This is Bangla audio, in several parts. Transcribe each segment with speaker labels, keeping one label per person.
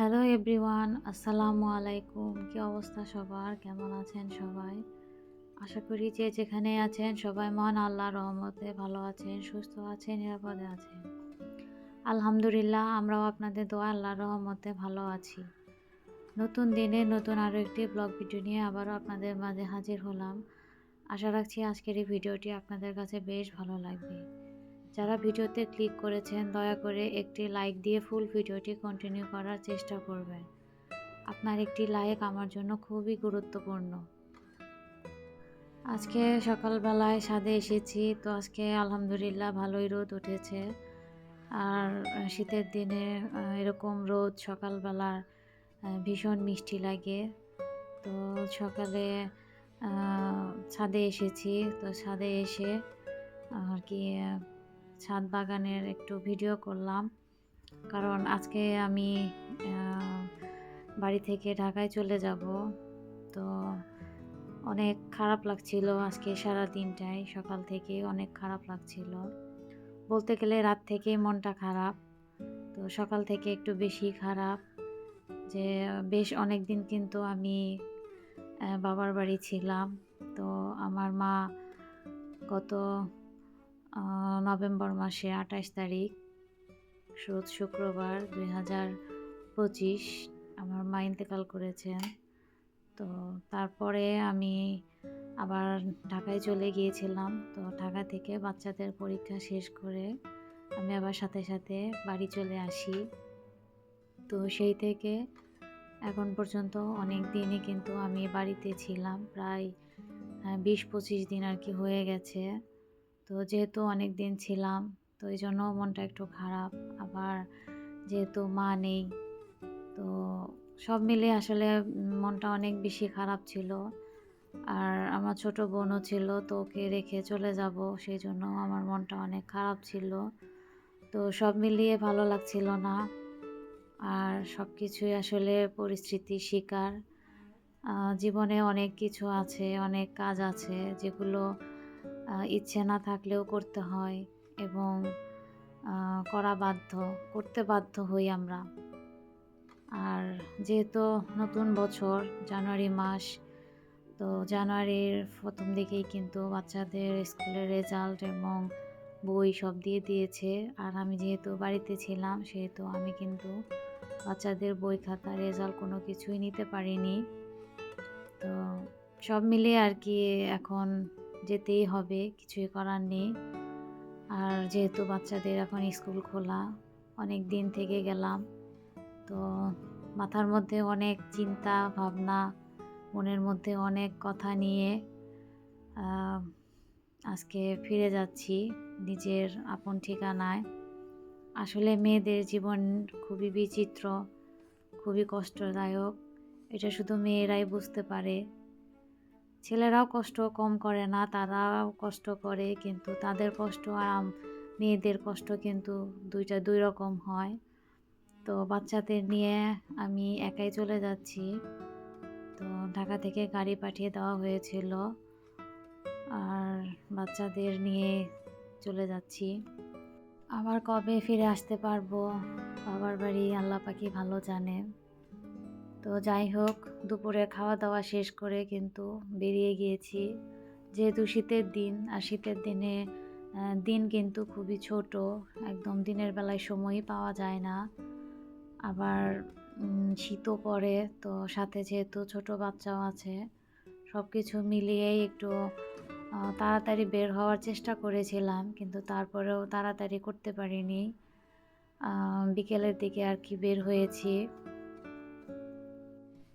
Speaker 1: হ্যালো এভরিওয়ান, আসসালামু আলাইকুম। কি অবস্থা সবার? কেমন আছেন সবাই? আশা করি যে যেখানে আছেন সবাই মহান আল্লাহর রহমতে ভালো আছেন, সুস্থ আছেন, নিরাপদে আছেন। আলহামদুলিল্লাহ, আমরাও আপনাদের দোয়া আল্লাহর রহমতে ভালো আছি। নতুন দিনে নতুন আরও একটি ব্লগ ভিডিও নিয়ে আবারও আপনাদের মাঝে হাজির হলাম। আশা রাখছি আজকের এই ভিডিওটি আপনাদের কাছে বেশ ভালো লাগবে। যারা ভিডিওতে ক্লিক করেছেন দয়া করে একটি লাইক দিয়ে ফুল ভিডিওটি কন্টিনিউ করার চেষ্টা করবেন। আপনার একটি লাইক আমার জন্য খুবই গুরুত্বপূর্ণ। আজকে সকালবেলায় ছাদে এসেছি, তো আজকে আলহামদুলিল্লাহ ভালোই রোদ উঠেছে। আর শীতের দিনে এরকম রোদ সকালবেলা ভীষণ মিষ্টি লাগে। তো সকালে ছাদে এসেছি, তো ছাদে এসে আর কি ছাদ বাগানের একটু ভিডিও করলাম, কারণ আজকে আমি বাড়ি থেকে ঢাকায় চলে যাব। তো অনেক খারাপ লাগছিল আজকে সারা দিনটাই, সকাল থেকে অনেক খারাপ লাগছিল। বলতে গেলে রাত থেকেই মনটা খারাপ, তো সকাল থেকে একটু বেশি খারাপ। যে বেশ অনেক দিন কিন্তু আমি বাবার বাড়ি ছিলাম। তো আমার মা গত নভেম্বর মাসে 28 তারিখ রোজ শুক্রবার 2025 আমার মা ইন্তেকাল করেছেন। তো তারপরে আমি আবার ঢাকায় চলে গিয়েছিলাম। তো ঢাকা থেকে বাচ্চাদের পরীক্ষা শেষ করে আমি আবার সাথে সাথে বাড়ি চলে আসি। তো সেই থেকে এখন পর্যন্ত অনেক দিনই কিন্তু আমি বাড়িতে ছিলাম, প্রায় 20-25 দিন আর কি হয়ে গেছে। তো যেহেতু অনেক দিন ছিলাম, তো এই জন্য মনটা একটু খারাপ। আবার যেহেতু মা নেই, তো সব মিলিয়ে আসলে মনটা অনেক বেশি খারাপ ছিল। আর আমার ছোট বোনও ছিল, তো ওকে রেখে চলে যাব, সেই জন্য আমার মনটা অনেক খারাপ ছিল। তো সব মিলিয়ে ভালো লাগছিল না। আর সব কিছুই আসলে পরিস্থিতির শিকার। জীবনে অনেক কিছু আছে, অনেক কাজ আছে যেগুলো ইচ্ছে না থাকলেও করতে হয়, এবং করতে বাধ্য হই আমরা। আর যেহেতু নতুন বছর, জানুয়ারি মাস, তো জানুয়ারির প্রথম দিকেই কিন্তু বাচ্চাদের স্কুলের রেজাল্ট এবং বই সব দিয়ে দিয়েছে। আর আমি যেহেতু বাড়িতে ছিলাম, সেহেতু আমি কিন্তু বাচ্চাদের বই খাতা রেজাল্ট কোনো কিছুই নিতে পারিনি। তো সব মিলিয়ে আর কি এখন যেতেই হবে, কিছুই করার নেই। আর যেহেতু বাচ্চাদের এখন স্কুল খোলা, অনেক দিন থেকে গেলাম, তো মাথার মধ্যে অনেক চিন্তা ভাবনা, মনের মধ্যে অনেক কথা নিয়ে আজকে ফিরে যাচ্ছি নিজের আপন ঠিকানায়। আসলে মেয়েদের জীবন খুবই বিচিত্র, খুবই কষ্টদায়ক। এটা শুধু মেয়েরাই বুঝতে পারে। ছেলেরাও কষ্ট কম করে না, তারাও কষ্ট করে, কিন্তু তাদের কষ্ট আর মেয়েদের কষ্ট কিন্তু দুইটা দুই রকম হয়। তো বাচ্চাদের নিয়ে আমি একাই চলে যাচ্ছি। তো ঢাকা থেকে গাড়ি পাঠিয়ে দেওয়া হয়েছিল, আর বাচ্চাদের নিয়ে চলে যাচ্ছি। আবার কবে ফিরে আসতে পারবো বাবার বাড়ি আল্লাহ পাকই ভালো জানে। তো যাই হোক, দুপুরে খাওয়া দাওয়া শেষ করে কিন্তু বেরিয়ে গিয়েছি। যেহেতু শীতের দিন, আর শীতের দিনে দিন কিন্তু খুবই ছোট, একদম দিনের বেলায় সময়ই পাওয়া যায় না। আবার শীতও পড়ে, তো সাথে যেহেতু ছোট বাচ্চাও আছে, সব কিছু মিলিয়েই একটু তাড়াতাড়ি বের হওয়ার চেষ্টা করেছিলাম, কিন্তু তারপরেও তাড়াতাড়ি করতে পারিনি। বিকেলের দিকে আর কি বের হয়েছি।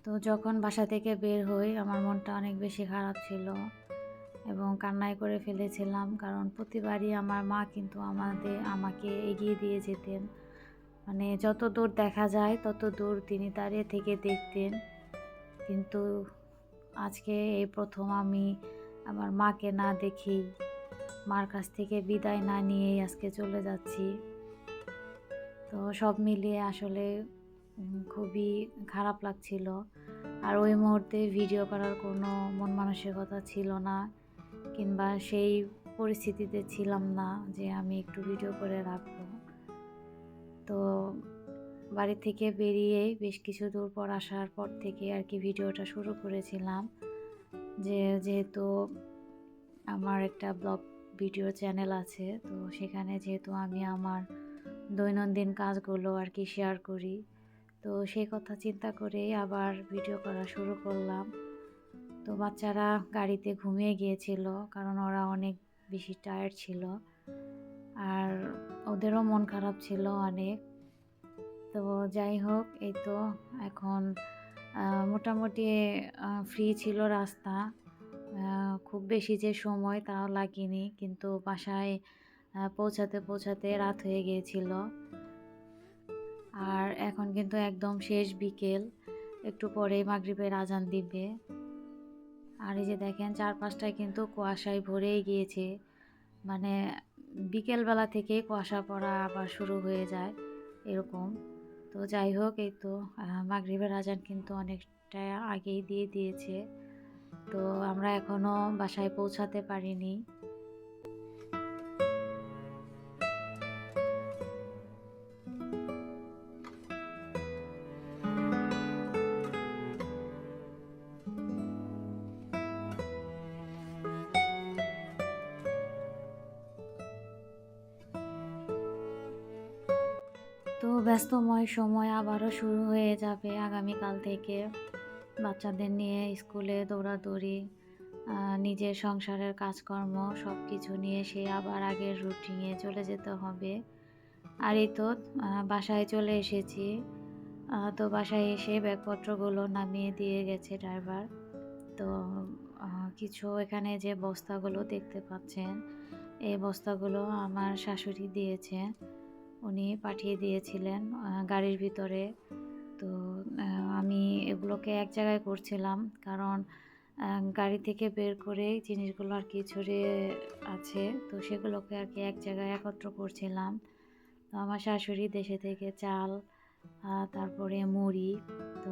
Speaker 1: তো যখন বাসা থেকে বের হই, আমার মনটা অনেক বেশি খারাপ ছিল এবং কান্নাই করে ফেলেছিলাম, কারণ প্রতিবারই আমার মা কিন্তু আমাকে এগিয়ে দিয়ে যেতেন। মানে যত দূর দেখা যায় তত দূর তিনি দাঁড়িয়ে থেকে দেখতেন। কিন্তু আজকে এই প্রথম আমি আমার মাকে না দেখেই, মার কাছ থেকে বিদায় না নিয়েই আজকে চলে যাচ্ছি। তো সব মিলিয়ে আসলে খুবই খারাপ লাগছিল। আর ওই মুহূর্তে ভিডিও করার কোনো মন মানসিকতা ছিল না, কিংবা সেই পরিস্থিতিতে ছিলাম না যে আমি একটু ভিডিও করে রাখবো। তো বাড়ি থেকে বেরিয়েই বেশ কিছু দূর পর আসার পর থেকে আর কি ভিডিওটা শুরু করেছিলাম, যেহেতু আমার একটা ব্লগ ভিডিও চ্যানেল আছে, তো সেখানে যেহেতু আমি আমার দৈনন্দিন কাজগুলো আর কি শেয়ার করি, তো সেই কথা চিন্তা করেই আবার ভিডিও করা শুরু করলাম। তো বাচ্চারা গাড়িতে ঘুমিয়ে গিয়েছিল, কারণ ওরা অনেক বেশি টায়ার্ড ছিল আর ওদেরও মন খারাপ ছিল অনেক। তো যাই হোক, এই তো এখন মোটামুটি ফ্রি ছিল রাস্তা, খুব বেশি যে সময় তাও লাগেনি, কিন্তু বাসায় পৌঁছাতে পৌঁছাতে রাত হয়ে গিয়েছিল। আর এখন কিন্তু একদম শেষ বিকেল, একটু পরেই মাগরিবের আজান দিবে। আর এই যে দেখেন চারপাশটায় কিন্তু কুয়াশায় ভরেই গিয়েছে, মানে বিকেলবেলা থেকেই কুয়াশা পড়া আবার শুরু হয়ে যায় এরকম। তো যাই হোক, এই তো মাগরিবের আজান কিন্তু অনেকটা আগেই দিয়ে দিয়েছে, তো আমরা এখনও বাসায় পৌঁছাতে পারিনি। তো ব্যস্তময় সময় আবারও শুরু হয়ে যাবে আগামীকাল থেকে। বাচ্চাদের নিয়ে স্কুলে দৌড়াদৌড়ি, নিজের সংসারের কাজকর্ম সব কিছু নিয়ে সে আবার আগের রুটিনে চলে যেতে হবে। আর এই তো বাসায় চলে এসেছি। তো বাসায় এসে ব্যাগপত্রগুলো নামিয়ে দিয়ে গেছে ড্রাইভার। তো কিছু এখানে যে বস্তাগুলো দেখতে পাচ্ছেন, এই বস্তাগুলো আমার শাশুড়ি দিয়েছে, উনি পাঠিয়ে দিয়েছিলেন গাড়ির ভিতরে। তো আমি এগুলোকে এক জায়গায় করছিলাম, কারণ গাড়ি থেকে বের করে জিনিসগুলো আর কি ছড়িয়ে আছে, তো সেগুলোকে আর কি এক জায়গায় একত্র করছিলাম। তো আমার শাশুড়ি দেশে থেকে চাল, তারপরে মুড়ি, তো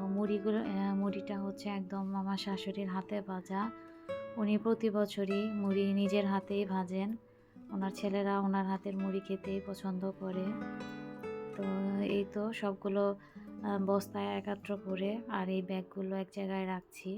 Speaker 1: মুড়িটা হচ্ছে একদম আমার শাশুড়ির হাতে ভাজা। উনি প্রতি বছরই মুড়ি নিজের হাতেই ভাজেন, ওনার ছেলেরা ওনার হাতের মুড়ি খেতেই পছন্দ করে। তো এই তো সবগুলো বস্তায় একত্র করে আর এই ব্যাগগুলো এক জায়গায় রাখছি।